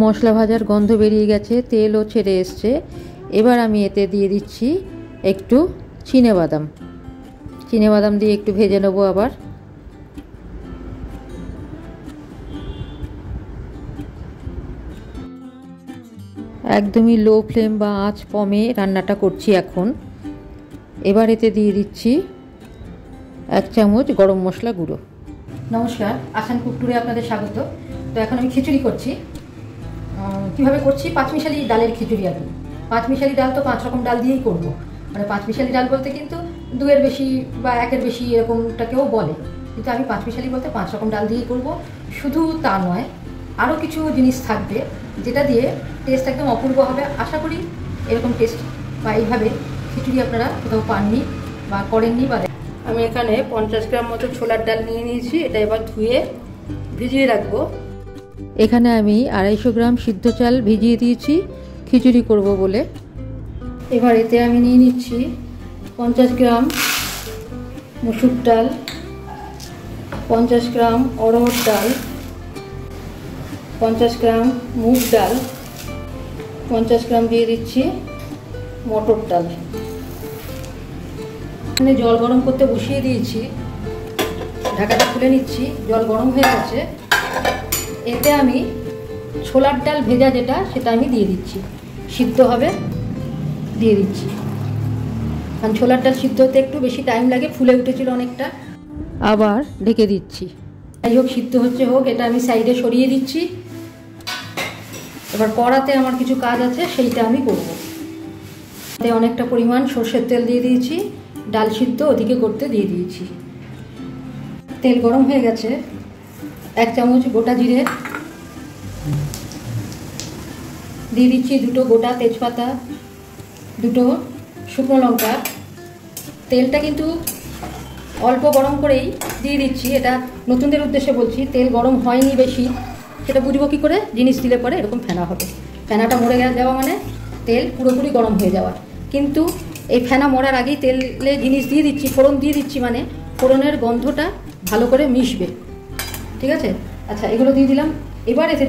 মশলা ভাজার গন্ধ বেরিয়ে গেছে, তেলও ছেড়ে এসছে। এবার আমি এতে দিয়ে দিচ্ছি একটু চিনেবাদাম। চিনেবাদাম দিয়ে একটু ভেজে নেবো আবার। একদমই লো ফ্লেম বা আঁচ কমে রান্নাটা করছি এখন। এবার এতে দিয়ে দিচ্ছি 1 চামচ গরম মশলা গুঁড়ো। নমস্কার, আসান কুক টুরে আপনাদের স্বাগত। তো এখন আমি খিচুড়ি করছি। কীভাবে করছি, পাঁচমিশালি ডালের খিচুড়ি। আর কি পাঁচমিশালি ডাল তো 5 রকম ডাল দিয়েই করবো। মানে পাঁচমিশালি ডাল বলতে কিন্তু 2-এর বেশি বা 1-এর বেশি এরকমটাকেও বলে, কিন্তু আমি পাঁচমিশালি বলতে 5 রকম ডাল দিয়েই করবো। শুধু তা নয়, আরও কিছু জিনিস থাকবে যেটা দিয়ে টেস্ট একদম অপূর্ব হবে। আশা করি এরকম টেস্ট বা এইভাবে খিচুড়ি আপনারা কোথাও পাননি বা করেননি। বা আমি এখানে 50 গ্রাম মতো ছোলার ডাল নিয়ে নিয়েছি। এটা এবার ধুয়ে ভিজিয়ে রাখবো। এখানে আমি 250 গ্রাম সিদ্ধ চাল ভিজিয়ে দিয়েছি খিচুড়ি করব বলে। এবার এতে আমি নিয়ে নিচ্ছি 50 গ্রাম মসুর ডাল, 50 গ্রাম অড়হর ডাল, 50 গ্রাম মুগ ডাল, 50 গ্রাম দিয়ে দিচ্ছি মটর ডাল। এখানে জল গরম করতে বসিয়ে দিয়েছি, ঢাকাটা খুলে নিচ্ছি। জল গরম হয়ে গেছে। এতে আমি ছোলার ডাল ভেজা যেটা, সেটা আমি দিয়ে দিচ্ছি। সিদ্ধ হবে, দিয়ে দিচ্ছি। কারণ ছোলার ডাল সিদ্ধ হতে একটু বেশি টাইম লাগে, ফুলে উঠেছিল অনেকটা। আবার ঢেকে দিচ্ছি। যাই হোক, সিদ্ধ হচ্ছে হোক, এটা আমি সাইডে সরিয়ে দিচ্ছি। এবার কড়াতে আমার কিছু কাজ আছে, সেইটা আমি করব। এতে অনেকটা পরিমাণ সর্ষের তেল দিয়ে দিয়েছি, ডাল সিদ্ধ ওদিকে করতে দিয়ে দিয়েছি। তেল গরম হয়ে গেছে। 1 চামচ গোটা জিরে দিয়ে দিচ্ছি, 2টো গোটা তেজপাতা, 2টো শুকনো লঙ্কা। তেলটা কিন্তু অল্প গরম করেই দিয়ে দিচ্ছি। এটা নতুনদের উদ্দেশ্যে বলছি, তেল গরম হয়নি বেশি, সেটা বুঝবো কী করে? জিনিস দিলে পরে এরকম ফেনা হবে। ফেনাটা মরে যাওয়া মানে তেল পুরোপুরি গরম হয়ে যাওয়া। কিন্তু এই ফেনা মরার আগেই তেলে জিনিস দিয়ে দিচ্ছি, ফোড়ন দিয়ে দিচ্ছি, মানে ফোড়নের গন্ধটা ভালো করে মিশবে। ঠিক আছে? আচ্ছা, এগুলো দিয়ে দিলাম। এবার এতে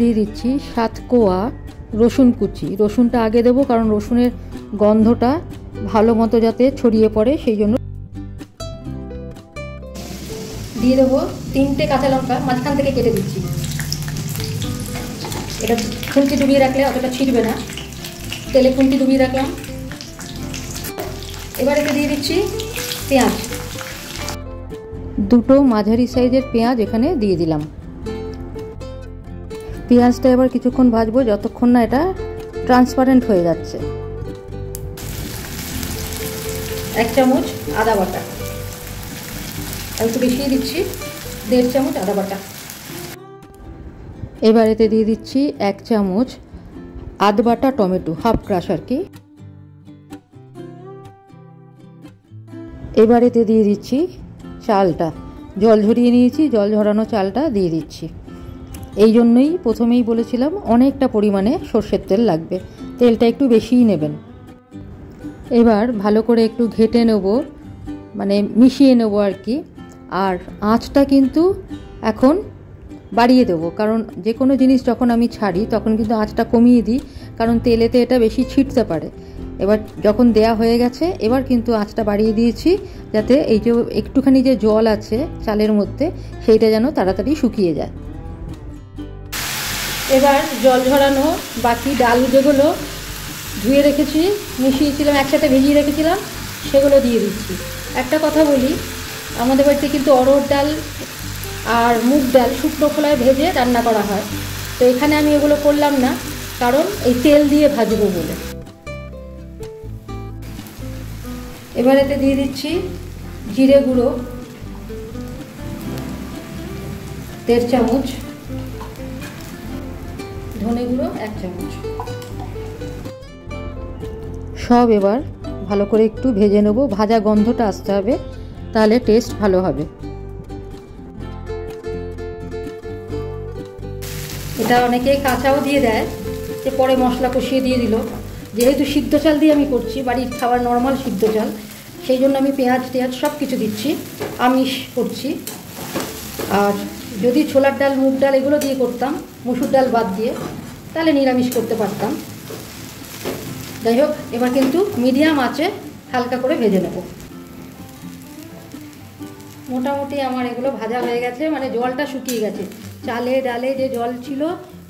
দিয়ে দিচ্ছি 7 কোয়া রসুন কুচি। রসুনটা আগে দেবো, কারণ রসুনের গন্ধটা ভালো মতো যাতে ছড়িয়ে পড়ে, সেই জন্য। দিয়ে দেবো 3টে কাঁচা লঙ্কা, মাঝখান থেকে কেটে দিচ্ছি। এটা খুন্তি ডুবিয়ে রাখলে অতটা ছিটবে না, তেলে খুন্তি ডুবিয়ে রাখলাম। এবার এতে দিয়ে দিচ্ছি পেঁয়াজ। 2টো মাঝারি সাইজের পেঁয়াজ এখানে দিয়ে দিলাম। পেঁয়াজটা এবার কিছুক্ষণ ভাজবো, যতক্ষণ না এটা ট্রান্সপারেন্ট হয়ে যাচ্ছে। 1 চামচ আদা বাটা, একটু বেশিয়ে দিচ্ছি, 1.5 চামচ আদা বাটা। এবার এতে দিয়ে দিচ্ছি 1 চামচ আধ বাটা টমেটো, হাফ ক্রাশ আর কি। এবার এতে দিয়ে দিচ্ছি চালটা, জল ঝরিয়ে নিয়েছি, জল ঝরানো চালটা দিয়ে দিচ্ছি। এই জন্যই প্রথমেই বলেছিলাম অনেকটা পরিমাণে সর্ষের তেল লাগবে, তেলটা একটু বেশিই নেবেন। এবার ভালো করে একটু ঘেটে নেব, মানে মিশিয়ে নেব আর কি। আর আঁচটা কিন্তু এখন বাড়িয়ে দেবো, কারণ যে কোনো জিনিস যখন আমি ছাড়ি তখন কিন্তু আঁচটা কমিয়ে দিই, কারণ তেলেতে এটা বেশি ছিটতে পারে। এবার যখন দেয়া হয়ে গেছে, এবার কিন্তু আঁচটা বাড়িয়ে দিয়েছি, যাতে এই যে একটুখানি যে জল আছে চালের মধ্যে, সেইটা যেন তাড়াতাড়ি শুকিয়ে যায়। এবার জল ঝরানো বাকি ডাল যেগুলো ধুয়ে রেখেছি, মিশিয়েছিলাম, একসাথে ভিজিয়ে রেখেছিলাম, সেগুলো দিয়ে দিচ্ছি। একটা কথা বলি, আমাদের বাড়িতে কিন্তু অড়হর ডাল আর মুগ ডাল শুকনো খোলায় ভেজে রান্না করা হয়। তো এখানে আমি এগুলো করলাম না, কারণ এই তেল দিয়ে ভাজবো বলে। এবার এতে দিয়ে দিচ্ছি জিরে গুঁড়ো 1.5 চামচ, ধনে গুঁড়ো 1 চামচ। সব এবার ভালো করে একটু ভেজে নেবো, ভাজা গন্ধটা আসতে হবে, তাহলে টেস্ট ভালো হবে। এটা অনেকেই কাঁচাও দিয়ে দেয়, যে পরে মশলা কষিয়ে দিয়ে দিল। যেহেতু সিদ্ধ চাল দিয়ে আমি করছি, বাড়ির খাবার নর্মাল সিদ্ধ চাল, সেই জন্য আমি পেঁয়াজ টেয়াজ সব কিছু দিচ্ছি, আমিষ করছি। আর যদি ছোলার ডাল, মুগ ডাল এগুলো দিয়ে করতাম, মসুর ডাল বাদ দিয়ে, তাহলে নিরামিষ করতে পারতাম। যাই হোক, এবার কিন্তু মিডিয়াম আঁচে হালকা করে ভেজে নেব। মোটামুটি আমার এগুলো ভাজা হয়ে গেছে, মানে জলটা শুকিয়ে গেছে। চালে ডালে যে জল ছিল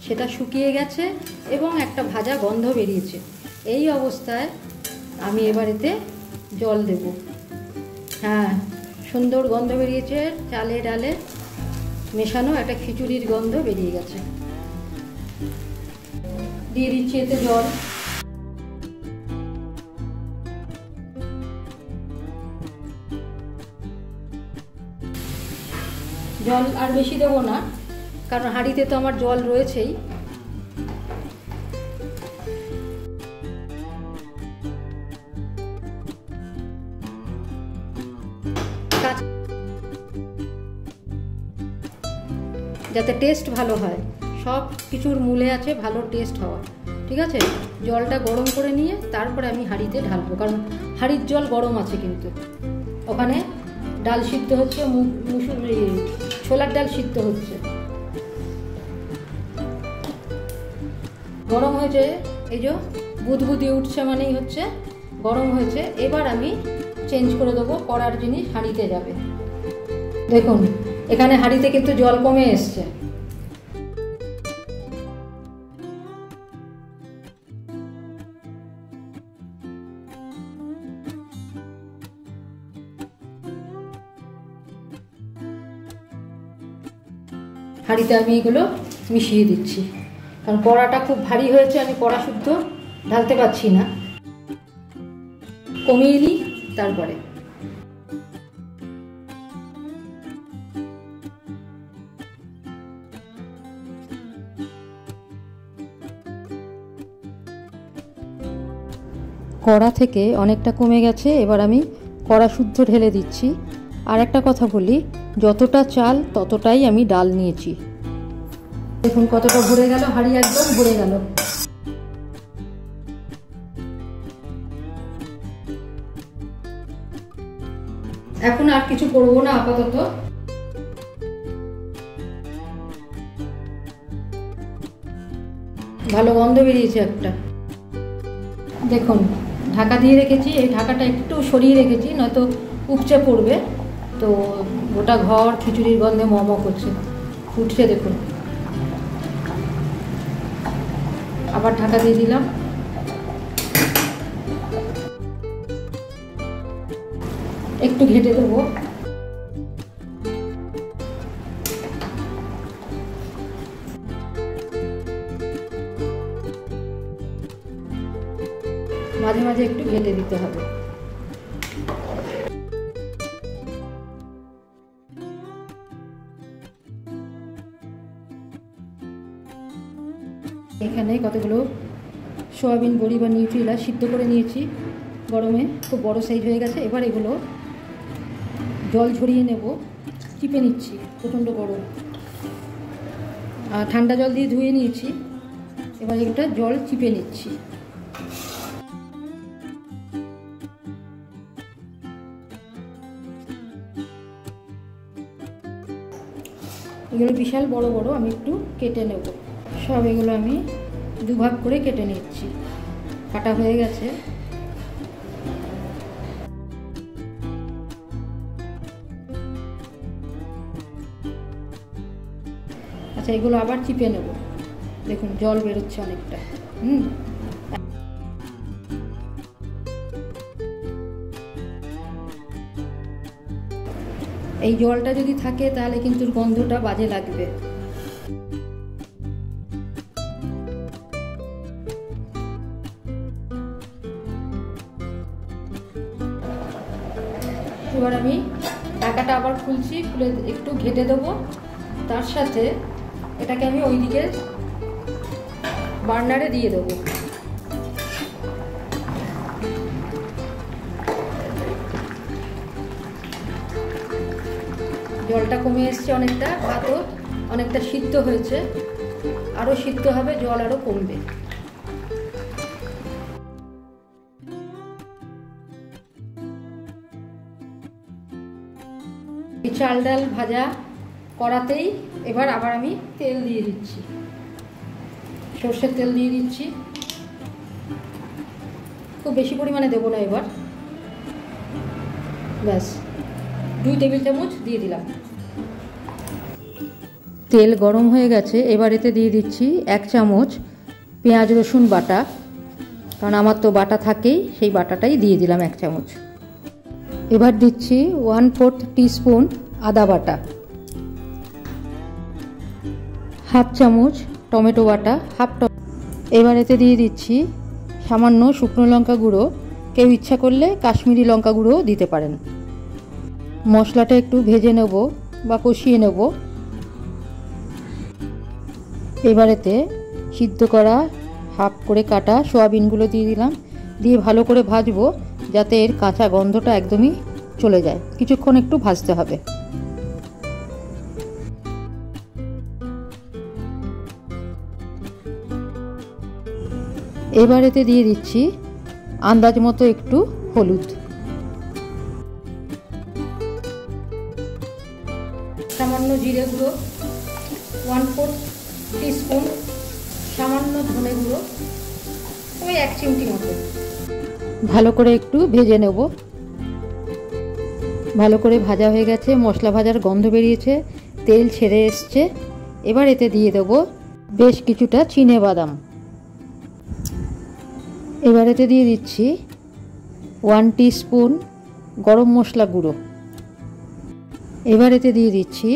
সেটা শুকিয়ে গেছে এবং একটা ভাজা গন্ধ বেরিয়েছে। এই অবস্থায় আমি এবার এতে জল দেব। হ্যাঁ, সুন্দর গন্ধ বেরিয়েছে, চালে ডালে মেশানো একটা খিচুড়ির গন্ধ বেরিয়ে গেছে। দিয়ে দিচ্ছি এতে জল। জল আর বেশি দেবো না, কারণ হাঁড়িতে তো আমার জল রয়েছেই। যাতে টেস্ট ভালো হয়, সব কিছুর মূলে আছে ভালো টেস্ট হওয়া। ঠিক আছে, জলটা গরম করে নিয়ে তারপরে আমি হাঁড়িতে ঢালবো, কারণ হাঁড়ির জল গরম আছে। কিন্তু ওখানে ডাল সিদ্ধ হচ্ছে, ছোলার ডাল সিদ্ধ হচ্ছে। গরম হয়েছে, এই যে বুদবুদি উঠছে মানেই হচ্ছে গরম হয়েছে। এবার আমি চেঞ্জ করে দেবো, কড়ার জিনিস হাঁড়িতে যাবে। দেখুন এখানে হাঁড়িতে কিন্তু জল কমে এসছে। হাঁড়িতে আমি এগুলো মিশিয়ে দিচ্ছি, কারণ কড়াটা খুব ভারী হয়েছে, আমি কড়া শুদ্ধ ঢালতে পারছি না। কমিয়ে নিই তারপরে। কড়া থেকে অনেকটা কমে গেছে, এবার আমি কড়া শুদ্ধ ঢেলে দিচ্ছি। আর একটা কথা বলি, যতটা চাল ততটাই আমি ডাল নিয়েছি। দেখুন কতটা ভরে গেল, হাঁড়ি একদম ভরে গেল। এখন আর কিছু করবো না আপাতত। ভালো গন্ধ বেরিয়েছে একটা। দেখুন ঢাকা দিয়ে রেখেছি, এই ঢাকাটা একটু সরিয়ে রেখেছি, নয়তো উপচে পড়বে। তো গোটা ঘর খিচুড়ির গন্ধে মম করছে, ফুটছে দেখুন। আবার ঢাকা দিয়ে দিলাম। একটু ঘেটে দেবো। মাঝে মাঝে একটু ঘেটে দিতে হবে। এখানে কতগুলো সয়াবিন বড়ি বা নিউট্রিলা সিদ্ধ করে নিয়েছি গরমে, খুব বড় সাইজ হয়ে গেছে। এবার এগুলো জল ঝরিয়ে নেব, চিপে নিচ্ছি, প্রচণ্ড গরম। আর ঠান্ডা জল দিয়ে ধুয়ে নিয়েছি, এবার এটা জল চিপে নিচ্ছি। এগুলো বিশাল বড় বড়, আমি একটু কেটে নেব। সব এগুলো আমি দুভাগ করে কেটে নিচ্ছি, কাটা হয়ে গেছে। আচ্ছা, এগুলো আবার চিপে নেব। দেখুন জল বেরোচ্ছে অনেকটা। এই জলটা যদি থাকে তাহলে কিন্তু গন্ধটা বাজে লাগবে। এবার আমি ঢাকাটা আবার খুলছি, খুলে একটু ঘেটে দেবো। তার সাথে এটাকে আমি ওইদিকে বার্নারে দিয়ে দেবো। জলটা কমে এসছে অনেকটা, ভাতও অনেকটা সিদ্ধ হয়েছে, আরও সিদ্ধ হবে, জল আরও কমবে। এই চাল ডাল ভাজা কড়াতেই এবার আবার আমি তেল দিয়ে দিচ্ছি, সর্ষের তেল দিয়ে দিচ্ছি। খুব বেশি পরিমাণে দেবো না, এবার ব্যাস 2 টেবিল চামচ দিয়ে দিলাম। তেল গরম হয়ে গেছে, এবার এতে দিয়ে দিচ্ছি 1 চামচ পেঁয়াজ রসুন বাটা, কারণ আমার তো বাটা থাকেই, সেই বাটাটাই দিয়ে দিলাম 1 চামচ। এবার দিচ্ছি 1/4 টিস্পুন আদা বাটা, 1/2 চামচ টমেটো বাটা, এবার এতে দিয়ে দিচ্ছি সামান্য শুকনো লঙ্কা গুঁড়ো, কেউ ইচ্ছা করলে কাশ্মীরি লঙ্কা গুঁড়োও দিতে পারেন। মশলাটা একটু ভেজে নেব বা কষিয়ে নেব। এবার এতে সিদ্ধ করা হাফ করে কাটা সয়াবিনগুলো দিয়ে দিলাম, দিয়ে ভালো করে ভাজবো যাতে এর কাঁচা গন্ধটা একদমই চলে যায়। কিছুক্ষণ একটু ভাজতে হবে। এবার এতে দিয়ে দিচ্ছি আন্দাজ মতো একটু হলুদ, সামান্য জিরে গুঁড়ো 1/4 টিস্পুন, সামান্য ধনে গুঁড়ো ওই 1 চিমটি মতো। ভালো করে একটু ভেজে নেব। ভালো করে ভাজা হয়ে গেছে, মশলা ভাজার গন্ধ বেরিয়েছে, তেল ছেড়ে এসছে। এবার এতে দিয়ে দেব বেশ কিছুটা চিনে বাদাম। এবার এতে দিয়ে দিচ্ছি 1 টিস্পুন গরম মশলা গুঁড়ো। এবার এতে দিয়ে দিচ্ছি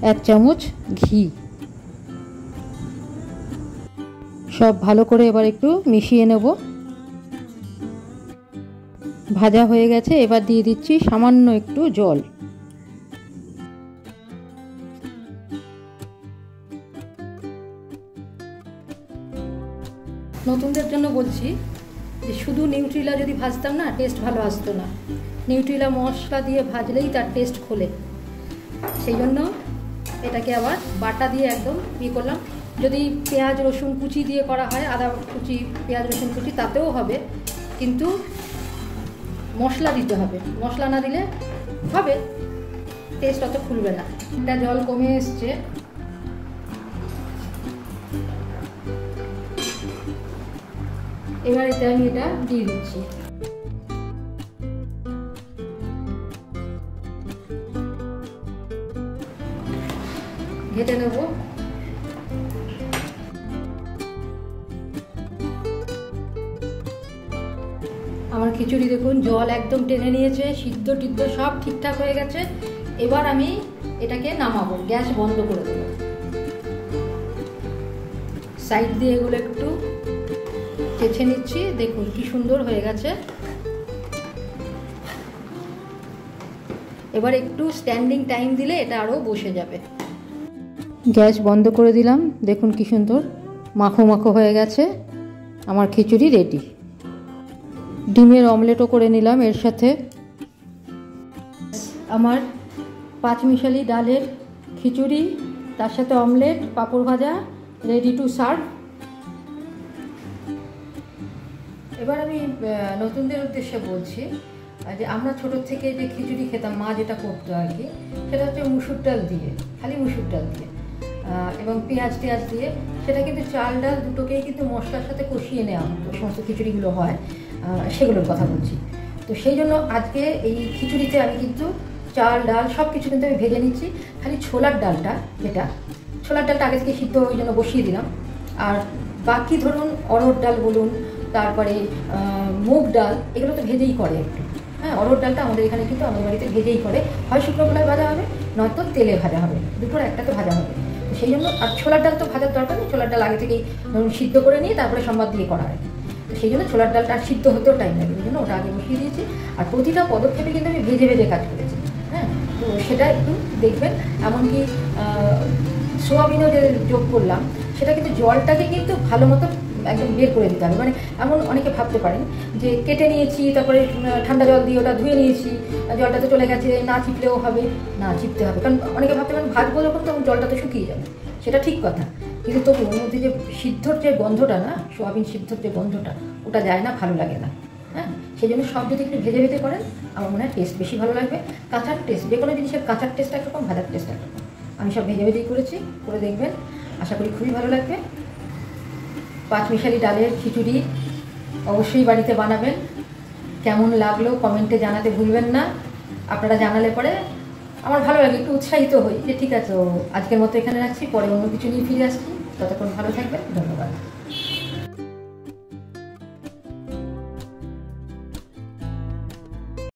1 চামচ ঘি। সব ভালো করে এবার একটু মিশিয়ে নেব। ভাজা হয়ে গেছে, এবার দিয়ে দিচ্ছি সামান্য একটু জল। নতুনদের জন্য বলছি যে শুধু নিউট্রিলা যদি ভাজতাম না, টেস্ট ভালো আসতো না। নিউট্রিলা মশলা দিয়ে ভাজলেই তার টেস্ট খোলে। সেই জন্য এটাকে আবার বাটা দিয়ে একদম করলাম। যদি পেঁয়াজ রসুন কুচি দিয়ে করা হয়, আদা কুচি পেঁয়াজ রসুন কুচি, তাতেও হবে, কিন্তু মশলা দিতে হবে। মশলা না দিলে হবে, টেস্ট অত খুলবে না। এটা জল কমে এসছে, এবার এতে আমি এটা দিয়ে দিচ্ছি। ঘেটে নেব। আমার খিচুড়ি দেখুন জল একদম টেনে নিয়েছে, সিদ্ধ টিদ্ধ সব ঠিকঠাক হয়ে গেছে। এবার আমি এটাকে নামাবো, গ্যাস বন্ধ করে দেবো। সাইড দিয়ে এগুলো একটু চেঁচে নিচ্ছি, দেখুন কি সুন্দর হয়ে গেছে। এবার একটু স্ট্যান্ডিং টাইম দিলে এটা আরও বসে যাবে। গ্যাস বন্ধ করে দিলাম, দেখুন কি সুন্দর মাখো মাখো হয়ে গেছে। আমার খিচুড়ি রেডি। ডিমের অমলেটও করে নিলাম এর সাথে। আমার 5 মিশালি ডালের খিচুড়ি, তার সাথে অমলেট, পাঁপড় ভাজা, রেডি টু সার্ভ। এবার আমি নতুনদের উদ্দেশ্যে বলছি যে আমরা ছোটোর থেকে যে খিচুড়ি খেতাম, মা যেটা করতো আর কি, সেটা হচ্ছে মুসুর ডাল দিয়ে, খালি মুসুর ডাল দিয়ে এবং পেঁয়াজ টেয়াজ দিয়ে। সেটা কিন্তু চাল ডাল দুটোকেই কিন্তু মশলার সাথে কষিয়ে নেওয়া হতো, সমস্ত খিচুড়িগুলো হয়, সেগুলোর কথা বলছি। তো সেই জন্য আজকে এই খিচুড়িতে আমি কিন্তু চাল ডাল সব কিছু কিন্তু আমি ভেজে নিচ্ছি। খালি ছোলার ডালটা, ছোলার ডালটা আগে থেকে সিদ্ধ ওই জন্য বসিয়ে দিলাম। আর বাকি ধরুন অরহর ডাল বলুন, তারপরে মুগ ডাল, এগুলো তো ভেজেই করে একটু। হ্যাঁ, অরহর ডালটা আমাদের এখানে কিন্তু আমাদের বাড়িতে ভেজেই করে, হয় শুকনো খোলায় ভাজা হবে, নয়তো তেলে ভাজা হবে, দুটোর একটা তো ভাজা হবে। তো সেই জন্য, আর ছোলার ডাল তো ভাজার দরকার নেই, ছোলার ডাল আগে থেকেই ধরুন সিদ্ধ করে নিয়ে তারপরে সম্বাদ দিয়ে করা হয়। তো সেই জন্য ছোলার ডালটা আর সিদ্ধ হতেও টাইম লাগে, এই জন্য ওটা আগে বসিয়ে দিয়েছি। আর প্রতিটা পদক্ষেপে কিন্তু আমি ভেজে ভেজে কাজ করেছি। হ্যাঁ, তো সেটা একটু দেখবেন। এমনকি সোয়াবিনও যে যোগ করলাম, সেটা কিন্তু জলটাকে কিন্তু ভালো মতো একদম বের করে দিতে হবে। মানে এমন অনেকে ভাবতে পারেন যে কেটে নিয়েছি, তারপরে ঠান্ডা জল দিয়ে ওটা ধুয়ে নিয়েছি, জলটা তো চলে গেছে, না চিপলেও হবে। না, চিপতে হবে, কারণ অনেকে ভাবতে পারেন ভাজবো যখন তখন জলটা তো শুকিয়ে যাবে, সেটা ঠিক কথা। কিন্তু তবু ওর মধ্যে যে সিদ্ধর যে গন্ধটা, না সোয়াবিন সিদ্ধর যে গন্ধটা, ওটা যায় না, ভালো লাগে না। হ্যাঁ, সেই জন্য সব যদি একটু ভেজে ভেজে করেন, আমার মনে হয় টেস্ট বেশি ভালো লাগবে। কাঁচার টেস্ট, যে কোনো জিনিসের কাঁচার টেস্ট একরকম, ভাজার টেস্ট একরকম। আমি সব ভেজে ভেজেই করেছি, করে দেখবেন, আশা করি খুবই ভালো লাগবে। পাঁচমিশালি ডালের খিচুড়ি অবশ্যই বাড়িতে বানাবেন। কেমন লাগলো কমেন্টে জানাতে ভুলবেন না। আপনারা জানালে পরে আমার ভালো লাগে, একটু উৎসাহিত হই যে ঠিক আছে, আজকের মতো এখানে রাখছি, পরে অন্য কিছু নিয়ে ফিরে আসছি। ততক্ষণ ভালো থাকবেন, ধন্যবাদ।